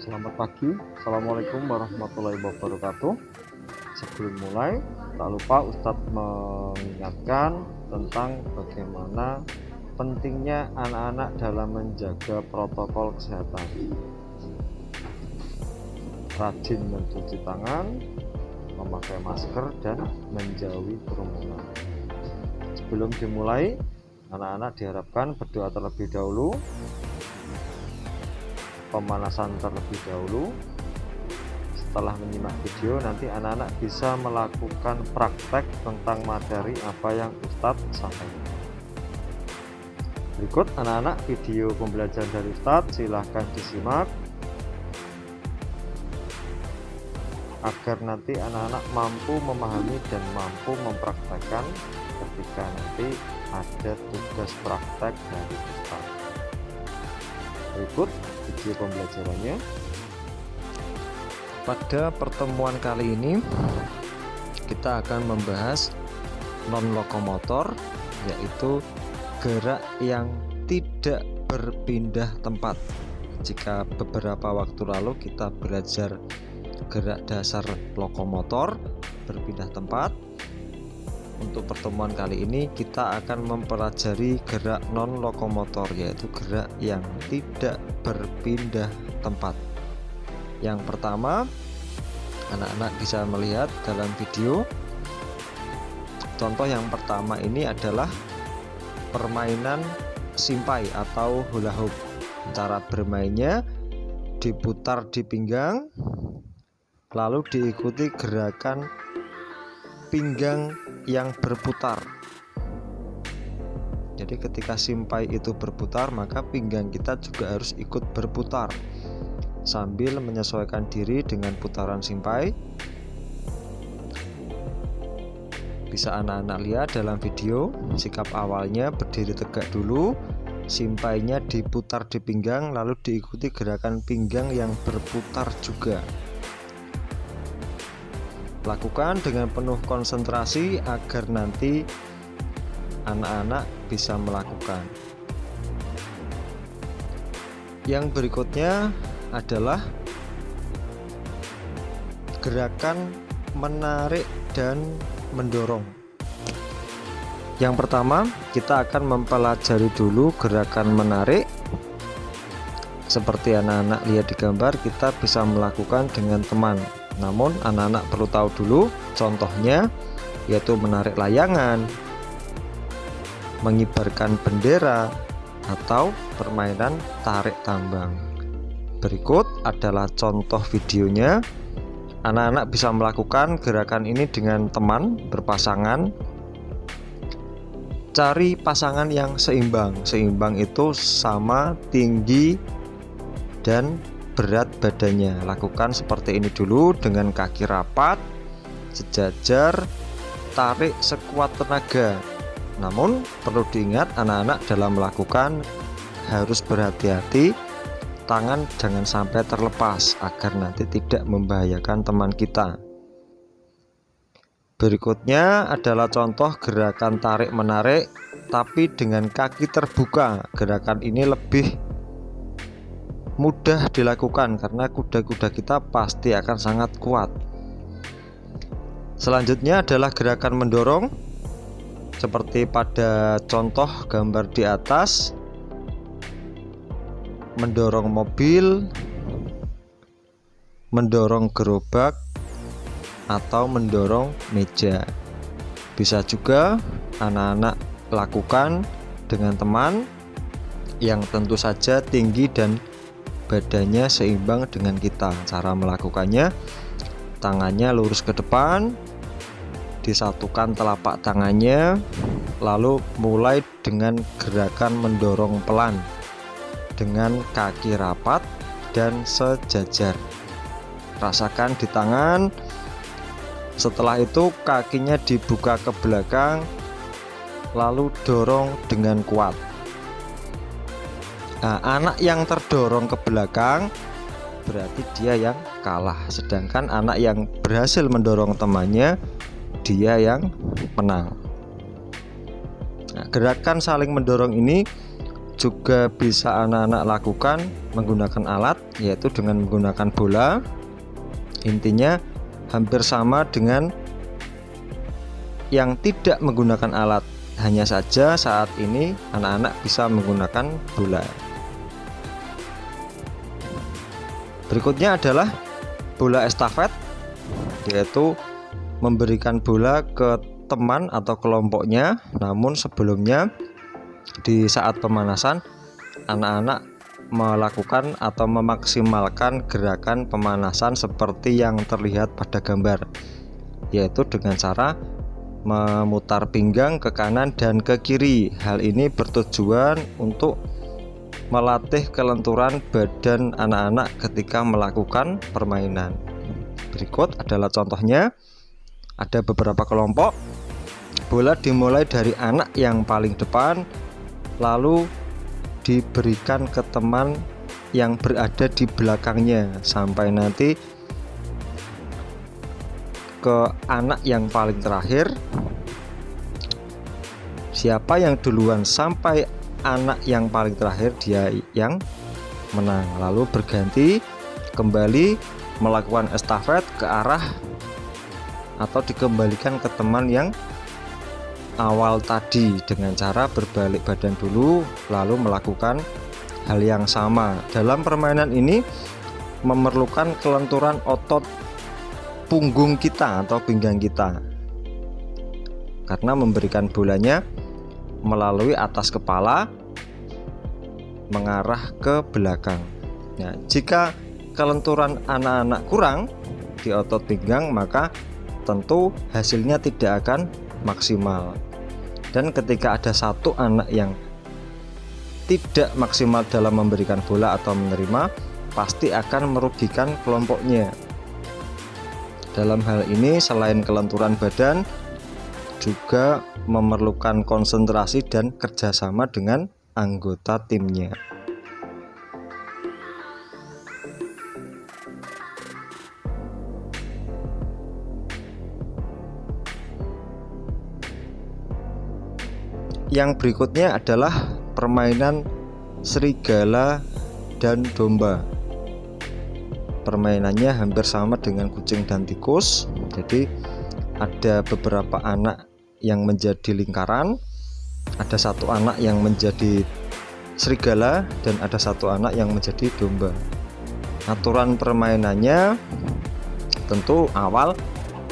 Selamat pagi, Assalamualaikum warahmatullahi wabarakatuh. Sebelum mulai, tak lupa Ustadz mengingatkan tentang bagaimana pentingnya anak-anak dalam menjaga protokol kesehatan. Rajin mencuci tangan, memakai masker, dan menjauhi kerumunan. Sebelum dimulai, anak-anak diharapkan berdoa terlebih dahulu, pemanasan terlebih dahulu. Setelah menyimak video, nanti anak-anak bisa melakukan praktek tentang materi apa yang Ustadz sampaikan. Berikut anak-anak video pembelajaran dari Ustadz, silahkan disimak agar nanti anak-anak mampu memahami dan mampu mempraktekkan ketika nanti ada tugas praktek dari Ustadz. Berikut video pembelajarannya. Pada pertemuan kali ini kita akan membahas non-lokomotor, yaitu gerak yang tidak berpindah tempat. Jika beberapa waktu lalu kita belajar gerak dasar lokomotor berpindah tempat, untuk pertemuan kali ini kita akan mempelajari gerak non-lokomotor, yaitu gerak yang tidak berpindah tempat. Yang pertama, anak-anak bisa melihat dalam video. Contoh yang pertama ini adalah permainan simpai atau hula hoop. Cara bermainnya diputar di pinggang, lalu diikuti gerakan pinggang yang berputar. Jadi ketika simpai itu berputar, maka pinggang kita juga harus ikut berputar sambil menyesuaikan diri dengan putaran simpai. Bisa anak-anak lihat dalam video, sikap awalnya berdiri tegak dulu, simpainya diputar di pinggang, lalu diikuti gerakan pinggang yang berputar juga. Lakukan dengan penuh konsentrasi agar nanti anak-anak bisa melakukan. Yang berikutnya adalah gerakan menarik dan mendorong. Yang pertama, kita akan mempelajari dulu gerakan menarik. Seperti anak-anak lihat di gambar, kita bisa melakukan dengan teman. Namun anak-anak perlu tahu dulu contohnya, yaitu menarik layangan, mengibarkan bendera, atau permainan tarik tambang. Berikut adalah contoh videonya. Anak-anak bisa melakukan gerakan ini dengan teman berpasangan. Cari pasangan yang seimbang. Seimbang itu sama tinggi dan berat badannya. Lakukan seperti ini dulu dengan kaki rapat, sejajar, tarik sekuat tenaga. Namun perlu diingat anak-anak dalam melakukan harus berhati-hati, tangan jangan sampai terlepas agar nanti tidak membahayakan teman kita. Berikutnya adalah contoh gerakan tarik menarik tapi dengan kaki terbuka. Gerakan ini lebih mudah dilakukan karena kuda-kuda kita pasti akan sangat kuat. Selanjutnya adalah gerakan mendorong, seperti pada contoh gambar di atas. Mendorong mobil, mendorong gerobak, atau mendorong meja. Bisa juga anak-anak lakukan dengan teman yang tentu saja tinggi dan badannya seimbang dengan kita. Cara melakukannya, tangannya lurus ke depan, disatukan telapak tangannya, lalu mulai dengan gerakan mendorong pelan dengan kaki rapat dan sejajar. Rasakan di tangan. Setelah itu kakinya dibuka ke belakang, lalu dorong dengan kuat. Nah, anak yang terdorong ke belakang berarti dia yang kalah, sedangkan anak yang berhasil mendorong temannya, dia yang menang. Nah, gerakan saling mendorong ini juga bisa anak-anak lakukan menggunakan alat, yaitu dengan menggunakan bola. Intinya hampir sama dengan yang tidak menggunakan alat, hanya saja saat ini anak-anak bisa menggunakan bola. Berikutnya adalah bola estafet, yaitu memberikan bola ke teman atau kelompoknya. Namun sebelumnya di saat pemanasan, anak-anak melakukan atau memaksimalkan gerakan pemanasan seperti yang terlihat pada gambar, yaitu dengan cara memutar pinggang ke kanan dan ke kiri. Hal ini bertujuan untuk melatih kelenturan badan anak-anak ketika melakukan permainan. Berikut adalah contohnya. Ada beberapa kelompok. Bola dimulai dari anak yang paling depan, lalu diberikan ke teman yang berada di belakangnya sampai nanti ke anak yang paling terakhir. Siapa yang duluan sampai anak yang paling terakhir, dia yang menang. Lalu berganti kembali melakukan estafet ke arah atau dikembalikan ke teman yang awal tadi dengan cara berbalik badan dulu lalu melakukan hal yang sama. Dalam permainan ini memerlukan kelenturan otot punggung kita atau pinggang kita, karena memberikan bolanya melalui atas kepala mengarah ke belakang. Nah, jika kelenturan anak-anak kurang di otot pinggang, maka tentu hasilnya tidak akan maksimal. Dan ketika ada satu anak yang tidak maksimal dalam memberikan bola atau menerima, pasti akan merugikan kelompoknya. Dalam hal ini selain kelenturan badan, juga memerlukan konsentrasi dan kerjasama dengan anggota timnya. Yang berikutnya adalah permainan serigala dan domba. Permainannya hampir sama dengan kucing dan tikus. Jadi ada beberapa anak yang menjadi lingkaran, ada satu anak yang menjadi serigala, dan ada satu anak yang menjadi domba. Aturan permainannya tentu awal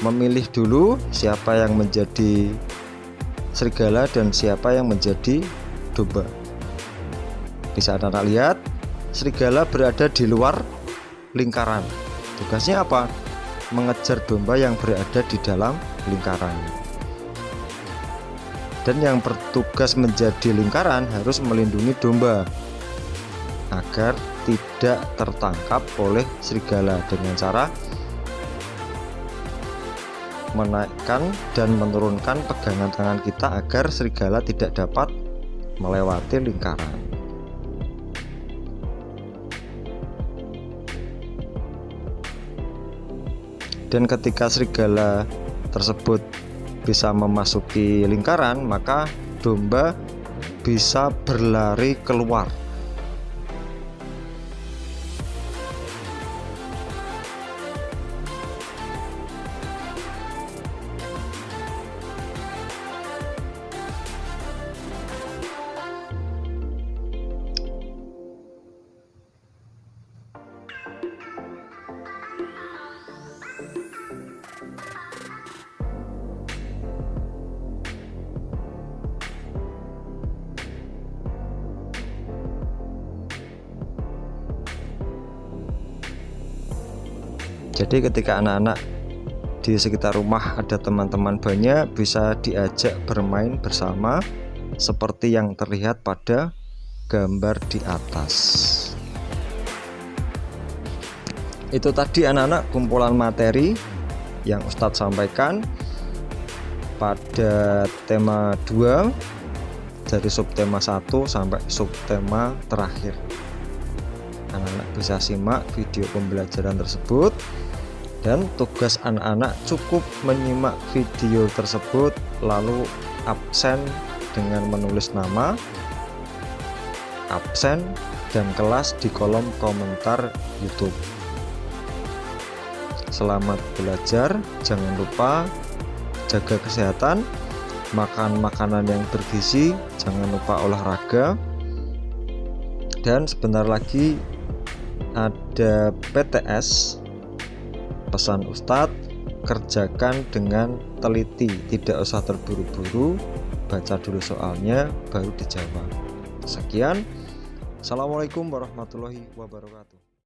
memilih dulu siapa yang menjadi serigala dan siapa yang menjadi domba. Bisa anak-anak lihat, serigala berada di luar lingkaran. Tugasnya apa? Mengejar domba yang berada di dalam lingkaran. Dan yang bertugas menjadi lingkaran harus melindungi domba agar tidak tertangkap oleh serigala dengan cara menaikkan dan menurunkan pegangan tangan kita agar serigala tidak dapat melewati lingkaran. Dan ketika serigala tersebut bisa memasuki lingkaran, maka domba bisa berlari keluar. Jadi ketika anak-anak di sekitar rumah ada teman-teman banyak, bisa diajak bermain bersama seperti yang terlihat pada gambar di atas. Itu tadi anak-anak kumpulan materi yang Ustadz sampaikan pada tema 2 dari subtema 1 sampai subtema terakhir. Anak-anak bisa simak video pembelajaran tersebut, dan tugas anak-anak cukup menyimak video tersebut lalu absen dengan menulis nama, absen dan kelas di kolom komentar YouTube. Selamat belajar, jangan lupa jaga kesehatan, makan makanan yang bergizi, jangan lupa olahraga, dan sebentar lagi ada PTS. Pesan Ustadz, kerjakan dengan teliti, tidak usah terburu-buru, baca dulu soalnya baru dijawab. Sekian, assalamualaikum warahmatullahi wabarakatuh.